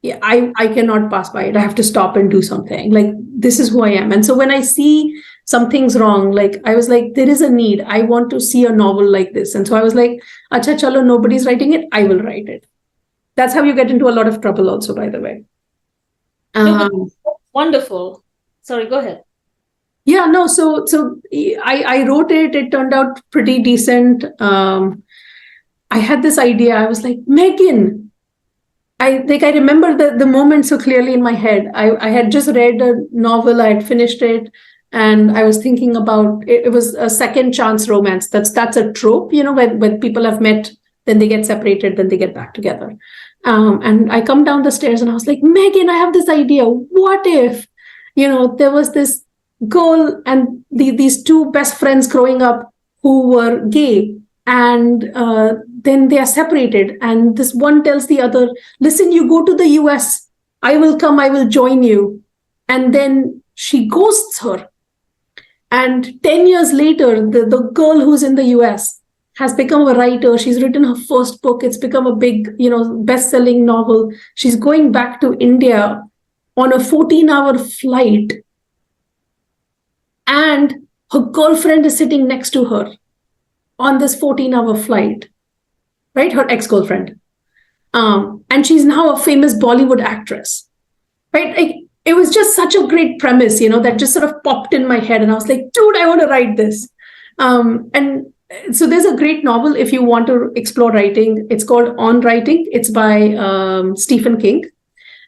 B: Yeah, I cannot pass by it. I have to stop and do something. Like, this is who I am. And so when I see something's wrong, like, I was like, there is a need. I want to see a novel like this. And so I was like, acha chalo, nobody's writing it. I will write it. That's how you get into a lot of trouble also, by the way.
A: Wonderful. Sorry, go ahead.
B: Yeah, no. So I wrote it. It turned out pretty decent. I had this idea. I was like, Megan, I remember the moment so clearly in my head. I had just read a novel. I had finished it. And I was thinking about, it was a second chance romance. That's a trope, when people have met, then they get separated, then they get back together. And I come down the stairs and I was like, Megan, I have this idea. What if, there was this girl and these two best friends growing up who were gay, and then they are separated, and this one tells the other, listen, you go to the US, I will come, I will join you. And then she ghosts her. And 10 years later, the girl who's in the US has become a writer. She's written her first book. It's become a big, best-selling novel. She's going back to India on a 14-hour flight. And her girlfriend is sitting next to her on this 14-hour flight, right? Her ex-girlfriend. And she's now a famous Bollywood actress, right? It was just such a great premise, that just sort of popped in my head. And I was like, dude, I want to write this. And so there's a great novel if you want to explore writing. It's called On Writing. It's by Stephen King.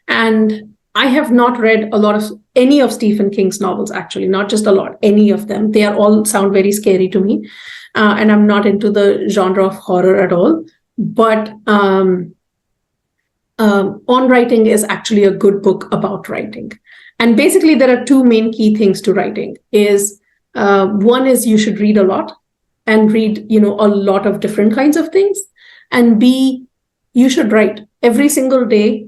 B: And I have not read any of Stephen King's novels, actually, not just a lot, any of them. They all sound very scary to me. And I'm not into the genre of horror at all. But On Writing is actually a good book about writing. And basically, there are two main key things to writing. One is you should read a lot and read, a lot of different kinds of things. And B, you should write every single day.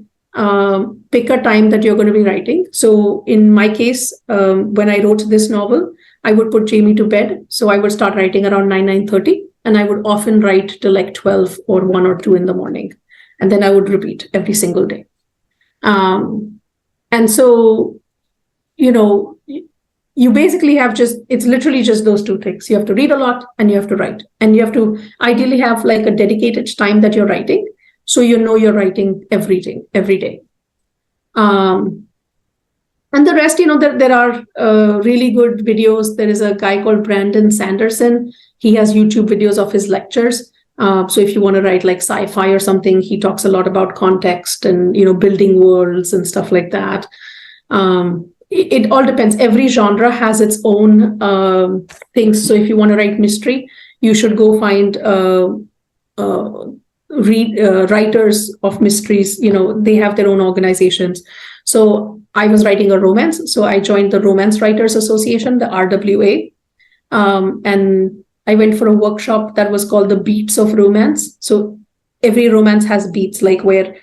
B: Pick a time that you're going to be writing. So in my case, when I wrote this novel, I would put Jamie to bed. So I would start writing around 9:30, and I would often write till like 12 or 1 or 2 in the morning. And then I would repeat every single day. And so, you basically have it's literally just those two things. You have to read a lot and you have to write. And you have to ideally have like a dedicated time that you're writing. So you're writing every day. And the rest, there are really good videos. There is a guy called Brandon Sanderson. He has YouTube videos of his lectures. So if you want to write like sci-fi or something, he talks a lot about context and, building worlds and stuff like that. It all depends. Every genre has its own things. So if you want to write mystery, you should go find writers of mysteries. They have their own organizations. So I was writing a romance. So I joined the Romance Writers Association, the RWA. And I went for a workshop that was called the Beats of Romance. So every romance has beats, like where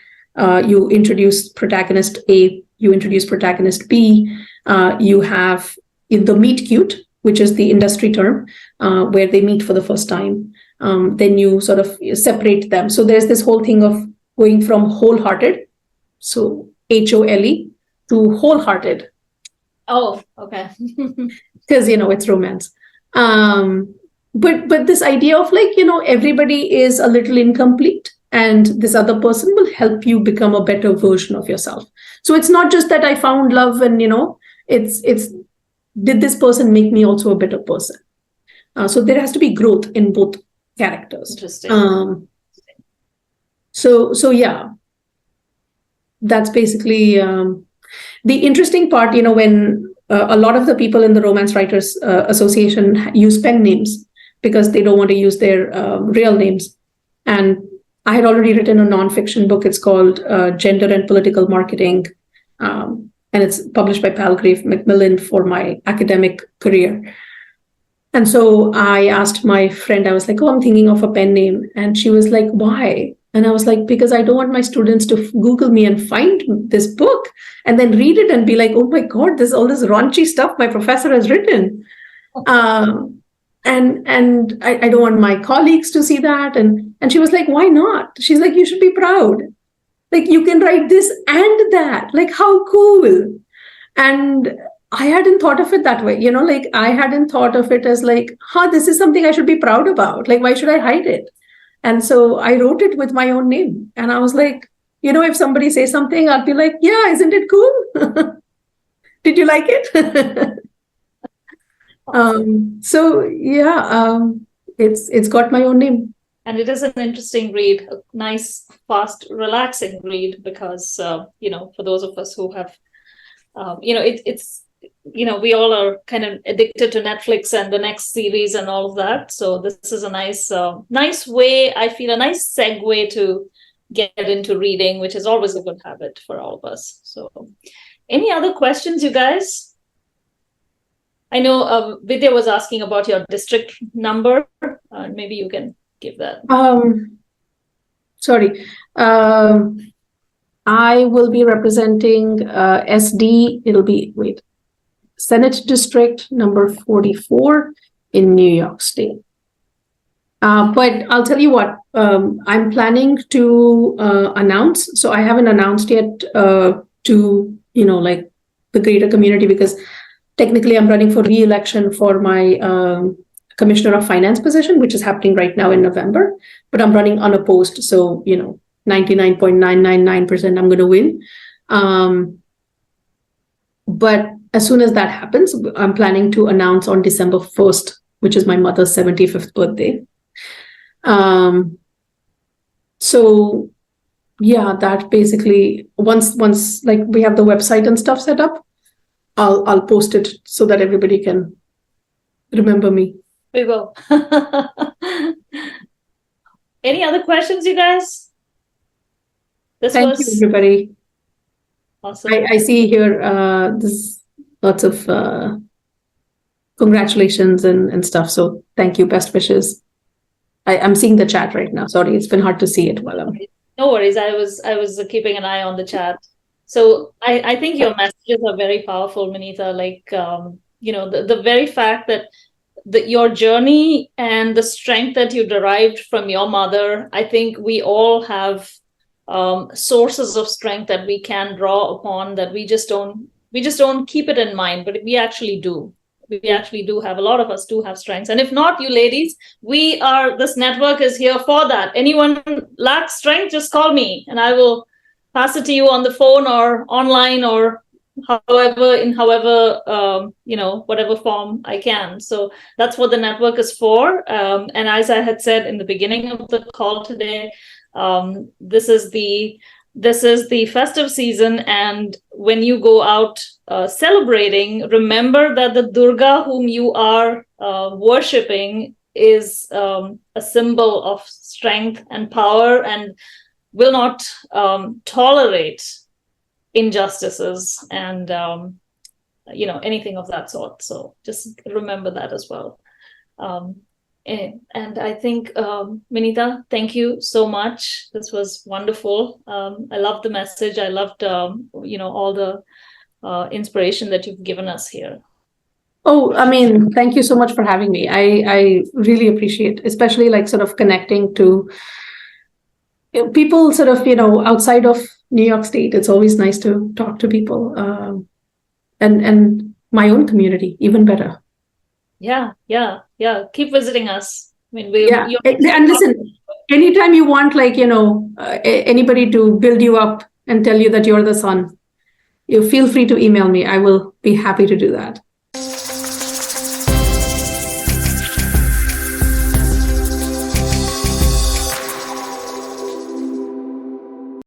B: you introduce protagonist A, you introduce protagonist B, you have in the meet cute, which is the industry term, where they meet for the first time. Then you sort of separate them. So there's this whole thing of going from wholehearted, so HOLE, to wholehearted.
A: Oh, okay.
B: Because it's romance. But this idea of everybody is a little incomplete, and this other person will help you become a better version of yourself. So it's not just that I found love, and it's did this person make me also a better person? So there has to be growth in both characters.
A: Interesting.
B: So yeah, that's basically the interesting part. When a lot of the people in the Romance Writers Association use pen names because they don't want to use their real names. And I had already written a nonfiction book. It's called Gender and Political Marketing. And it's published by Palgrave Macmillan for my academic career. And so I asked my friend, I was like, oh, I'm thinking of a pen name. And she was like, why? And I was like, because I don't want my students to Google me and find this book and then read it and be like, oh my God, there's all this raunchy stuff my professor has written. And I don't want my colleagues to see that. And she was like, why not? She's like, you should be proud. Like, you can write this and that. Like, how cool. And I hadn't thought of it that way. I hadn't thought of it as like, this is something I should be proud about. Like, why should I hide it? And so I wrote it with my own name. And I was like, if somebody says something, I'll be like, yeah, isn't it cool? Did you like it?
A: Awesome.
B: So yeah, it's got my own name.
A: And it is an interesting read, a nice, fast, relaxing read, because, for those of us who have, it's we all are kind of addicted to Netflix and the next series and all of that. So this is a nice way, I feel, a nice segue to get into reading, which is always a good habit for all of us. So any other questions, you guys? I know Vidya was asking about your district number. Maybe you can give that.
B: Sorry. I will be representing SD. It'll be, Senate District number 44 in New York State. But I'll tell you what, I'm planning to announce. So I haven't announced yet to, the greater community, because technically I'm running for re-election for my Commissioner of Finance position, which is happening right now in November, but I'm running unopposed. So, 99.999% I'm going to win. But as soon as that happens, I'm planning to announce on December 1st, which is my mother's 75th birthday. So yeah, that basically, once like we have the website and stuff set up, I'll post it so that everybody can remember me.
A: We will. Any other questions, you guys?
B: Thank you, everybody.
A: Awesome.
B: I see here there's lots of congratulations and stuff. So thank you. Best wishes. I'm seeing the chat right now. Sorry, it's been hard to see it while I'm.
A: No worries. I was keeping an eye on the chat. So I think your messages are very powerful, Minita. Like the very fact that your journey and the strength that you derived from your mother, I think we all have sources of strength that we can draw upon, that we just don't keep it in mind, but we actually do. We actually do have, a lot of us do have strengths. And if not, you ladies, this network is here for that. Anyone lacks strength, just call me and I will pass it to you on the phone or online or however, whatever form I can. So that's what the network is for. And as I had said in the beginning of the call today, this is the festive season, and when you go out celebrating, remember that the Durga whom you are worshipping is a symbol of strength and power, and will not tolerate injustices and anything of that sort. So just remember that as well. And I think, Minita, thank you so much. This was wonderful. I loved the message. I loved, all the inspiration that you've given us here.
B: Oh, I mean, thank you so much for having me. I really appreciate, especially like sort of connecting to people sort of, outside of New York State. It's always nice to talk to people, and my own community, even better.
A: Yeah. Keep visiting us. I mean,
B: and listen, anytime you want, like, anybody to build you up and tell you that you're the sun, you feel free to email me. I will be happy to do that.